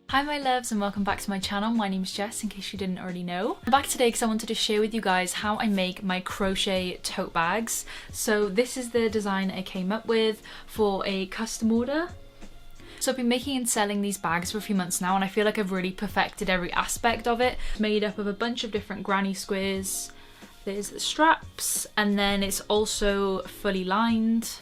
Hi my loves and welcome back to my channel. My name's Jess, in case you didn't already know. I'm back today because I wanted to share with you guys how I make my crochet tote bags. So this is the design I came up with for a custom order. So I've been making and selling these bags for a few months now and I feel like I've really perfected every aspect of it. It's made up of a bunch of different granny squares. There's the straps and then it's also fully lined.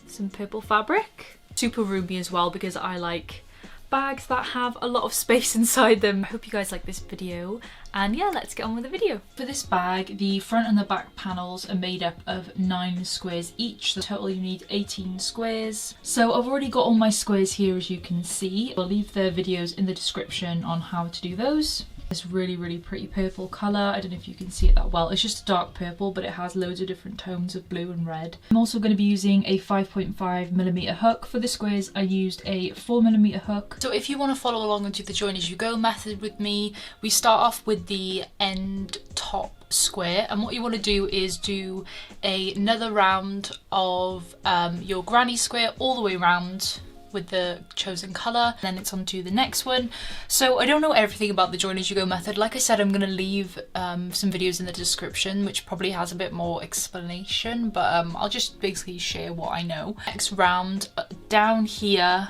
Some purple fabric. Super roomy as well because I like bags that have a lot of space inside them. I hope you guys like this video and yeah, let's get on with the video. For this bag, the front and the back panels are made up of 9 squares each. So total you need 18 squares. So I've already got all my squares here as you can see. I'll leave the videos in the description on how to do those. This really pretty purple colour. I don't know if you can see it that well. It's just a dark purple, but it has loads of different tones of blue and red. I'm also going to be using a 5.5mm hook. For the squares, I used a 4mm hook. So if you want to follow along and do the join as you go method with me, we start off with the end top square, and what you want to do is do another round of your granny square all the way around with the chosen colour, then it's on to the next one. So I don't know everything about the join as you go method. Like I said, I'm going to leave some videos in the description which probably has a bit more explanation, but I'll just basically share what I know. Next round down here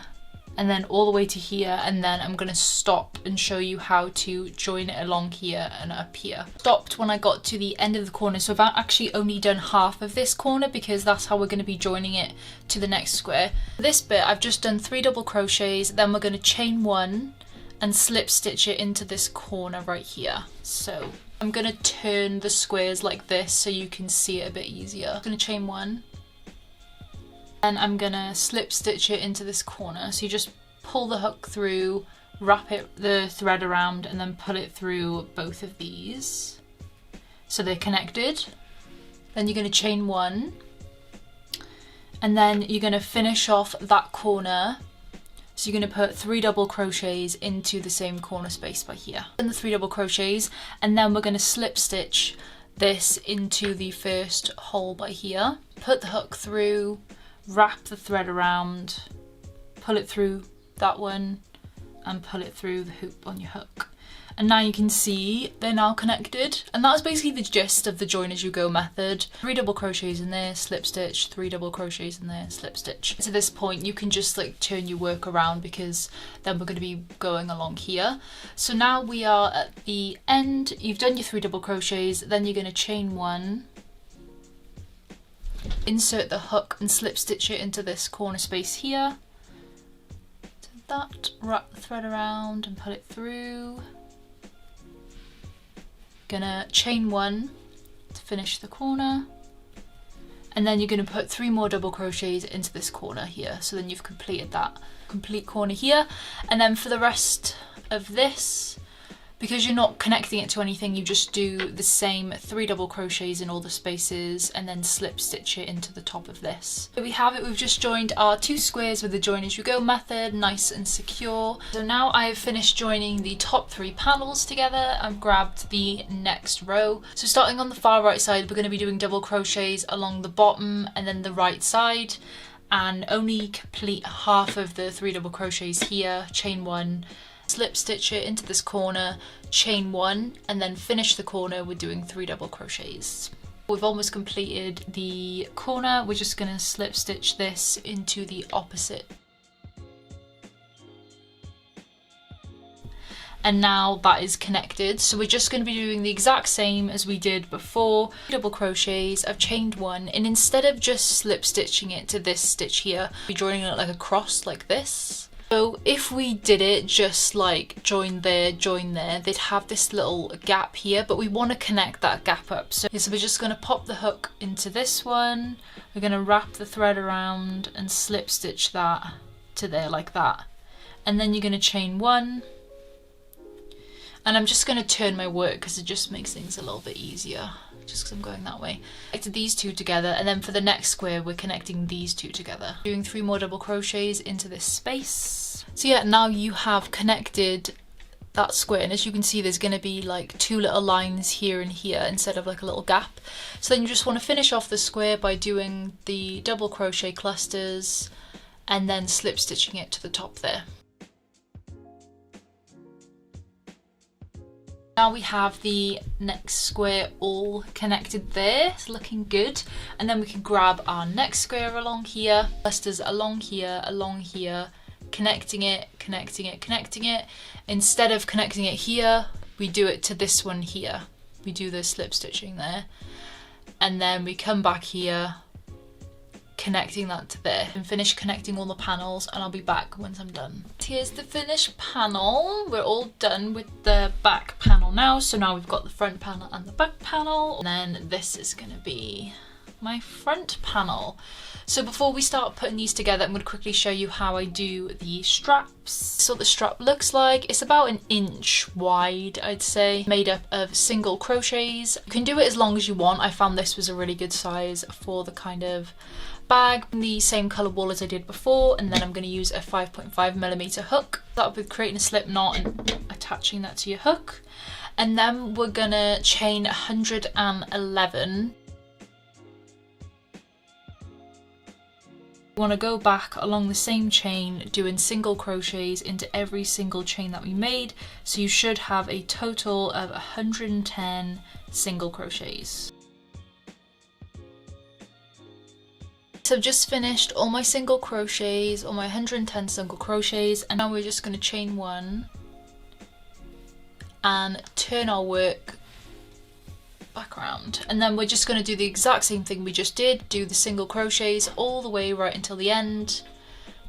and then all the way to here, and then I'm going to stop and show you how to join it along here and up here. Stopped when I got to the end of the corner, so I've actually only done half of this corner because that's how we're going to be joining it to the next square. This bit I've just done 3 double crochets, then we're going to chain 1 and slip stitch it into this corner right here. So I'm going to turn the squares like this so you can see it a bit easier. I'm going to chain 1. Then I'm gonna slip stitch it into this corner. So you just pull the hook through, wrap the thread around and then pull it through both of these so they're connected. Then you're gonna chain 1 and then you're gonna finish off that corner. So you're gonna put 3 double crochets into the same corner space by here. And the 3 double crochets, and then we're gonna slip stitch this into the first hole by here. Put the hook through, wrap the thread around, pull it through that one and pull it through the hoop on your hook. And now you can see they're now connected, and that's basically the gist of the join as you go method. 3 double crochets in there, slip stitch, 3 double crochets in there, slip stitch. To this point you can just like turn your work around because then we're going to be going along here. So now we are at the end. You've done your 3 double crochets, then you're going to chain 1, insert the hook and slip stitch it into this corner space here. So that, wrap the thread around and pull it through. Gonna chain 1 to finish the corner, and then you're gonna put 3 more double crochets into this corner here. So then you've completed that complete corner here, and then for the rest of this, because you're not connecting it to anything, you just do the same 3 double crochets in all the spaces and then slip stitch it into the top of this. So we have it, we've just joined our 2 squares with the join as you go method, nice and secure. So now I've finished joining the top 3 panels together. I've grabbed the next row. So starting on the far right side, we're going to be doing double crochets along the bottom and then the right side, and only complete half of the 3 double crochets here, chain 1, slip stitch it into this corner, chain 1, and then finish the corner with doing 3 double crochets. We've almost completed the corner. We're just going to slip stitch this into the opposite. And now that is connected, so we're just going to be doing the exact same as we did before. Double crochets, I've chained 1, and instead of just slip stitching it to this stitch here, we're joining it like a cross like this. So if we did it just like join there, they'd have this little gap here, but we want to connect that gap up. So we're just going to pop the hook into this one, we're going to wrap the thread around and slip stitch that to there like that. And then you're going to chain 1. And I'm just going to turn my work because it just makes things a little bit easier, just because I'm going that way. Connected these 2 together, and then for the next square we're connecting these 2 together. Doing 3 more double crochets into this space. So yeah, now you have connected that square, and as you can see there's going to be like 2 little lines here and here instead of like a little gap. So then you just want to finish off the square by doing the double crochet clusters and then slip stitching it to the top there. Now we have the next square all connected there, it's looking good. And then we can grab our next square along here, clusters along here, connecting it. Instead of connecting it here, we do it to this one here. We do the slip stitching there. And then we come back here, connecting that to there, and finish connecting all the panels, and I'll be back once I'm done. Here's the finished panel. We're all done with the back panel now. So now we've got the front panel and the back panel. And then this is gonna be my front panel. So before we start putting these together, I'm going to quickly show you how I do the straps. So the strap looks like, it's about 1 inch wide, I'd say, made up of single crochets. You can do it as long as you want. I found this was a really good size for the kind of bag. The same colour wool as I did before, and then I'm going to use a 5.5mm hook. Start with creating a slip knot and attaching that to your hook. And then we're going to chain 111. We want to go back along the same chain, doing single crochets into every single chain that we made, so you should have a total of 110 single crochets. So I've just finished all my single crochets, all my 110 single crochets, and now we're just going to chain 1 and turn our work back around, and then we're just going to do the exact same thing we just did, do the single crochets all the way right until the end,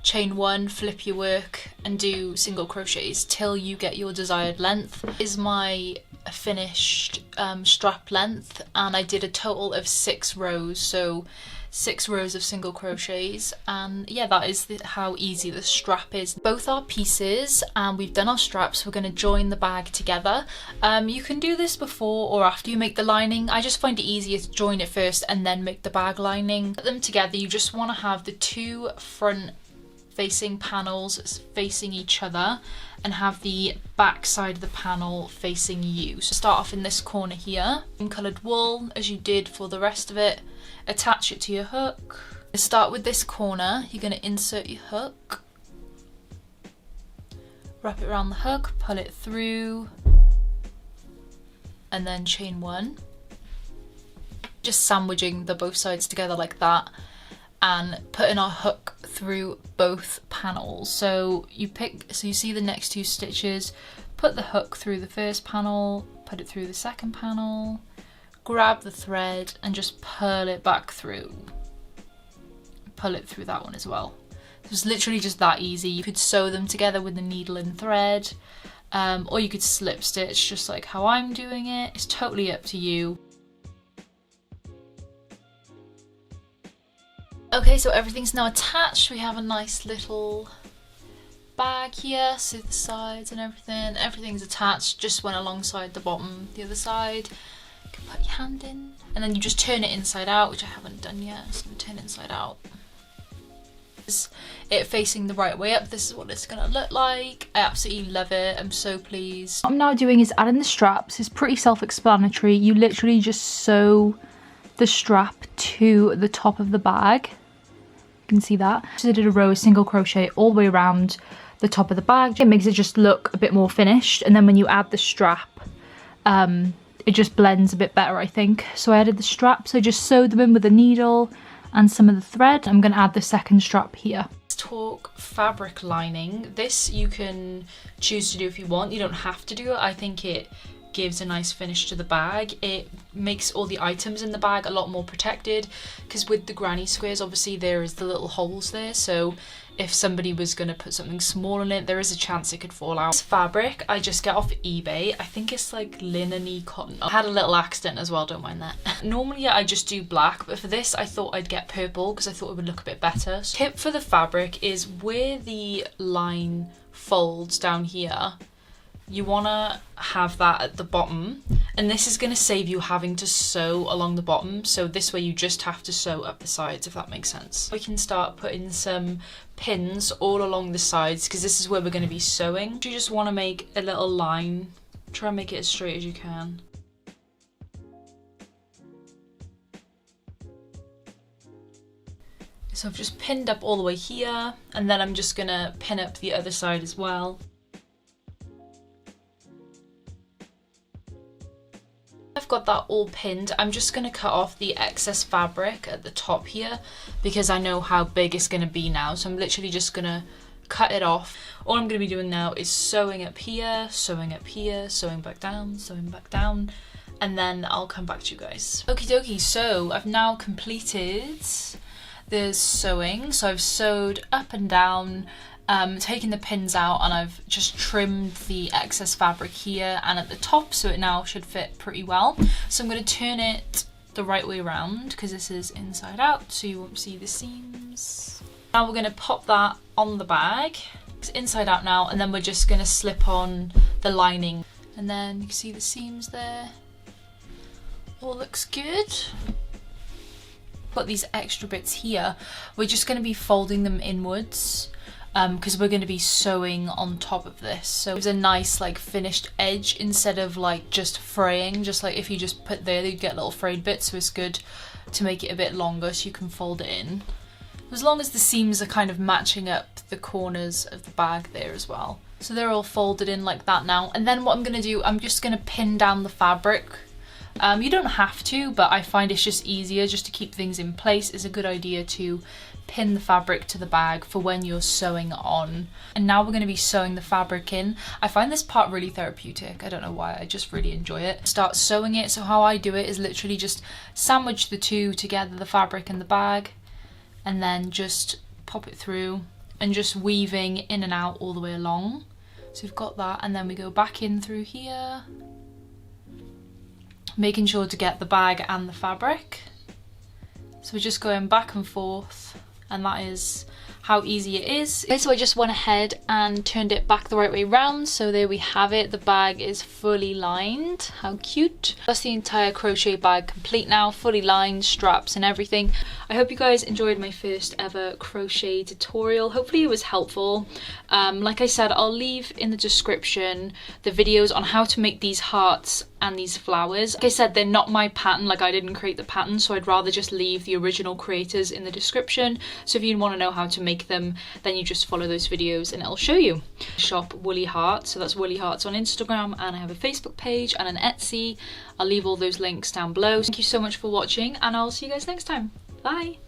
chain 1, flip your work and do single crochets till you get your desired length. This is my finished strap length, and I did a total of 6 rows, so 6 rows of single crochets, and yeah, that is how easy the strap is. Both our pieces, and we've done our straps, we're going to join the bag together. You can do this before or after you make the lining. I just find it easier to join it first and then make the bag lining. Put them together, you just want to have the 2 front facing panels facing each other and have the back side of the panel facing you. So start off in this corner here, in coloured wool as you did for the rest of it. Attach it to your hook. Start with this corner, you're going to insert your hook, wrap it around the hook, pull it through, and then chain 1. Just sandwiching the both sides together like that, and putting our hook through both panels. So you see the next 2 stitches, put the hook through the first panel, put it through the second panel, grab the thread and just purl it back through. Pull it through that one as well. It's literally just that easy. You could sew them together with the needle and thread, or you could slip stitch just like how I'm doing it. It's totally up to you. Okay, so everything's now attached. We have a nice little bag here, so the sides and everything's attached, just went alongside the bottom, the other side. You can put your hand in, and then you just turn it inside out, which I haven't done yet, so I'm gonna turn it inside out. It facing the right way up, this is what it's gonna look like. I absolutely love it, I'm so pleased. What I'm now doing is adding the straps. It's pretty self-explanatory. You literally just sew the strap to the top of the bag. You can see that. So I did a row of single crochet all the way around the top of the bag. It makes it just look a bit more finished, and then when you add the strap, it just blends a bit better, I think. So I added the straps, I just sewed them in with a needle and some of the thread. I'm going to add the second strap here. Let's talk fabric lining. This you can choose to do if you want, you don't have to do it. I think it gives a nice finish to the bag. It makes all the items in the bag a lot more protected, because with the granny squares obviously there is the little holes there, so if somebody was going to put something small in it, there is a chance it could fall out. This fabric I just get off eBay. I think it's like linen-y cotton. I had a little accident as well, don't mind that. Normally I just do black, but for this I thought I'd get purple because I thought it would look a bit better. So tip for the fabric is where the line folds down here, you want to have that at the bottom, and this is going to save you having to sew along the bottom, so this way you just have to sew up the sides, if that makes sense. We can start putting some pins all along the sides, because this is where we're going to be sewing. You just want to make a little line, try and make it as straight as you can. So I've just pinned up all the way here, and then I'm just going to pin up the other side as well. I've got that all pinned, I'm just going to cut off the excess fabric at the top here because I know how big it's going to be now. So I'm literally just going to cut it off. All I'm going to be doing now is sewing up here, sewing up here, sewing back down, and then I'll come back to you guys. Okie dokie, so I've now completed the sewing. So I've sewed up and down, taken the pins out, and I've just trimmed the excess fabric here and at the top, so it now should fit pretty well. So I'm going to turn it the right way around because this is inside out, so you won't see the seams. Now we're going to pop that on the bag. It's inside out now, and then we're just going to slip on the lining, and then you can see the seams there. All looks good. Got these extra bits here. We're just going to be folding them inwards because we're going to be sewing on top of this, so it's a nice like finished edge instead of like just fraying. Just like if you just put there, you'd get little frayed bits, so it's good to make it a bit longer so you can fold it in, as long as the seams are kind of matching up the corners of the bag there as well. So they're all folded in like that now, and then what I'm going to do, I'm just going to pin down the fabric. You don't have to, but I find it's just easier just to keep things in place. It's a good idea to pin the fabric to the bag for when you're sewing on. And now we're going to be sewing the fabric in. I find this part really therapeutic. I don't know why, I just really enjoy it. Start sewing it. So how I do it is literally just sandwich the two together, the fabric and the bag, and then just pop it through and just weaving in and out all the way along. So we've got that, and then we go back in through here, making sure to get the bag and the fabric. So we're just going back and forth, and that is how easy it is. Okay, so I just went ahead and turned it back the right way round, so there we have it. The bag is fully lined. How cute. That's the entire crochet bag complete now, fully lined, straps and everything. I hope you guys enjoyed my first ever crochet tutorial. Hopefully it was helpful. Like I said, I'll leave in the description the videos on how to make these hearts and these flowers. Like I said, they're not my pattern, like I didn't create the pattern, so I'd rather just leave the original creators in the description. So if you want to know how to make them, then you just follow those videos and it'll show you. Shop Woolly Hearts, so that's Woolly Hearts on Instagram, and I have a Facebook page and an Etsy. I'll leave all those links down below. Thank you so much for watching, and I'll see you guys next time. Bye!